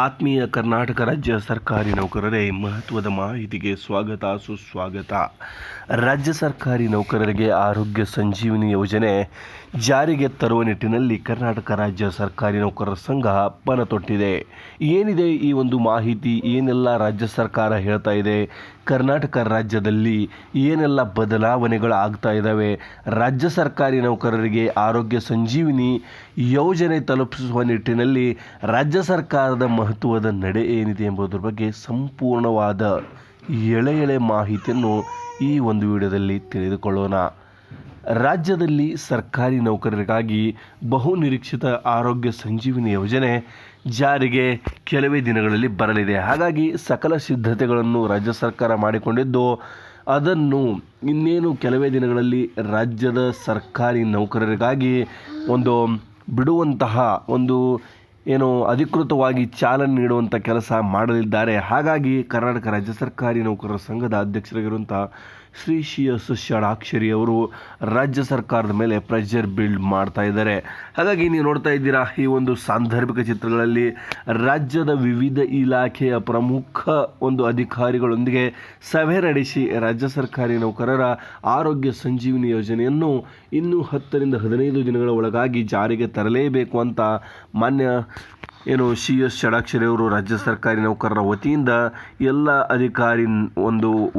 ಆತ್ಮೀಯ ಕರ್ನಾಟಕ ರಾಜ್ಯ ಸರ್ಕಾರಿ ನೌಕರರೇ, ಮಹತ್ವದ ಮಾಹಿತಿಗೆ ಸ್ವಾಗತ ಸುಸ್ವಾಗತ. ರಾಜ್ಯ ಸರ್ಕಾರಿ ನೌಕರರಿಗೆ ಆರೋಗ್ಯ ಸಂಜೀವಿನಿ ಯೋಜನೆ ಜಾರಿಗೆ ತರುವ ನಿಟ್ಟಿನಲ್ಲಿ ಕರ್ನಾಟಕ ರಾಜ್ಯ ಸರ್ಕಾರಿ ನೌಕರರ ಸಂಘ ಪಣ ತೊಟ್ಟಿದೆ. ಏನಿದೆ ಈ ಒಂದು ಮಾಹಿತಿ, ಏನೆಲ್ಲ ರಾಜ್ಯ ಸರ್ಕಾರ ಹೇಳ್ತಾ ಇದೆ, ಕರ್ನಾಟಕ ರಾಜ್ಯದಲ್ಲಿ ಏನೆಲ್ಲ ಬದಲಾವಣೆಗಳು ಆಗ್ತಾ ಇದ್ದಾವೆ, ರಾಜ್ಯ ಸರ್ಕಾರಿ ನೌಕರರಿಗೆ ಆರೋಗ್ಯ ಸಂಜೀವಿನಿ ಯೋಜನೆ ತಲುಪಿಸುವ ನಿಟ್ಟಿನಲ್ಲಿ ರಾಜ್ಯ ಸರ್ಕಾರದ ಮಹತ್ವದ ನಡೆ ಏನಿದೆ ಎಂಬುದರ ಬಗ್ಗೆ ಸಂಪೂರ್ಣವಾದ ಎಳೆ ಮಾಹಿತಿಯನ್ನು ಈ ಒಂದು ವಿಡಿಯೋದಲ್ಲಿ ತಿಳಿದುಕೊಳ್ಳೋಣ. ರಾಜ್ಯದಲ್ಲಿ ಸರ್ಕಾರಿ ನೌಕರರಿಗಾಗಿ ಬಹುನಿರೀಕ್ಷಿತ ಆರೋಗ್ಯ ಸಂಜೀವಿನಿ ಯೋಜನೆ ಜಾರಿಗೆ ಕೆಲವೇ ದಿನಗಳಲ್ಲಿ ಬರಲಿದೆ. ಹಾಗಾಗಿ ಸಕಲ ಸಿದ್ಧತೆಗಳನ್ನು ರಾಜ್ಯ ಸರ್ಕಾರ ಮಾಡಿಕೊಂಡಿದ್ದು, ಅದನ್ನು ಇನ್ನೇನು ಕೆಲವೇ ದಿನಗಳಲ್ಲಿ ರಾಜ್ಯದ ಸರ್ಕಾರಿ ನೌಕರರಿಗಾಗಿ ಬಿಡುವಂತಹ ಅಧಿಕೃತವಾಗಿ ಚಾಲನೆ ನೀಡುವಂಥ ಕೆಲಸ ಮಾಡಲಿದ್ದಾರೆ. ಹಾಗಾಗಿ ಕರ್ನಾಟಕ ರಾಜ್ಯ ಸರ್ಕಾರಿ ನೌಕರರ ಸಂಘದ ಅಧ್ಯಕ್ಷರಾಗಿರುವಂಥ ಶ್ರೀ CS ಷಡಾಕ್ಷರಿ ಅವರು ರಾಜ್ಯ ಸರ್ಕಾರದ ಮೇಲೆ ಪ್ರೆಷರ್ ಬಿಲ್ಡ್ ಮಾಡ್ತಾ ಇದ್ದಾರೆ. ಹಾಗಾಗಿ ನೀವು ನೋಡ್ತಾ ಇದ್ದೀರಾ, ಈ ಒಂದು ಸಾಂದರ್ಭಿಕ ಚಿತ್ರಗಳಲ್ಲಿ ರಾಜ್ಯದ ವಿವಿಧ ಇಲಾಖೆಯ ಪ್ರಮುಖ ಅಧಿಕಾರಿಗಳೊಂದಿಗೆ ಸಭೆ ನಡೆಸಿ ರಾಜ್ಯ ಸರ್ಕಾರಿ ನೌಕರರ ಆರೋಗ್ಯ ಸಂಜೀವಿನಿ ಯೋಜನೆಯನ್ನು ಇನ್ನೂ 10 ರಿಂದ 15 ದಿನಗಳ ಒಳಗಾಗಿ ಜಾರಿಗೆ ತರಲೇಬೇಕು ಅಂತ ಮಾನ್ಯ CS ಷಡಾಕ್ಷರಿ ಅವರು ರಾಜ್ಯ ಸರ್ಕಾರಿ ನೌಕರರ ವತಿಯಿಂದ ಎಲ್ಲ ಅಧಿಕಾರಿ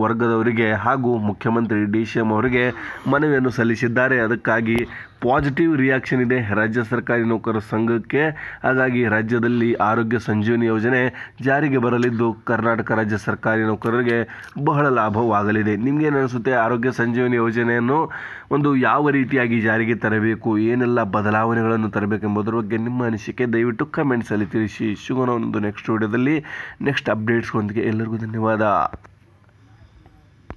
ವರ್ಗದವರಿಗೆ ಹಾಗೂ ಮುಖ್ಯಮಂತ್ರಿ DCM ಅವರಿಗೆ ಮನವಿಯನ್ನು ಸಲ್ಲಿಸಿದ್ದಾರೆ. ಅದಕ್ಕಾಗಿ ಪಾಸಿಟಿವ್ ರಿಯಾಕ್ಷನ್ ಇದೆ ರಾಜ್ಯ ಸರ್ಕಾರಿ ನೌಕರರ ಸಂಘಕ್ಕೆ. ಹಾಗಾಗಿ ರಾಜ್ಯದಲ್ಲಿ ಆರೋಗ್ಯ ಸಂಜೀವಿನಿ ಯೋಜನೆ ಜಾರಿಗೆ ಬರಲಿದ್ದು ಕರ್ನಾಟಕ ರಾಜ್ಯ ಸರ್ಕಾರಿ ನೌಕರರಿಗೆ ಬಹಳ ಲಾಭವಾಗಲಿದೆ. ನಿಮಗೇನು ಅನಿಸುತ್ತೆ? ಆರೋಗ್ಯ ಸಂಜೀವಿನಿ ಯೋಜನೆಯನ್ನು ಯಾವ ರೀತಿಯಾಗಿ ಜಾರಿಗೆ ತರಬೇಕು, ಏನೆಲ್ಲ ಬದಲಾವಣೆಗಳನ್ನು ತರಬೇಕೆಂಬುದರ ಬಗ್ಗೆ ನಿಮ್ಮ ಅನಿಸಿಕೆ ದಯವಿಟ್ಟು ಕಮೆಂಟ್ಸಲ್ಲಿ ತಿಳಿಸಿ. ಸಿಗೋಣ ಒಂದು ನೆಕ್ಸ್ಟ್ ವಿಡಿಯೋದಲ್ಲಿ ನೆಕ್ಸ್ಟ್ ಅಪ್ಡೇಟ್ಸ್ಗೊಂದಿಗೆ. ಎಲ್ಲರಿಗೂ ಧನ್ಯವಾದ.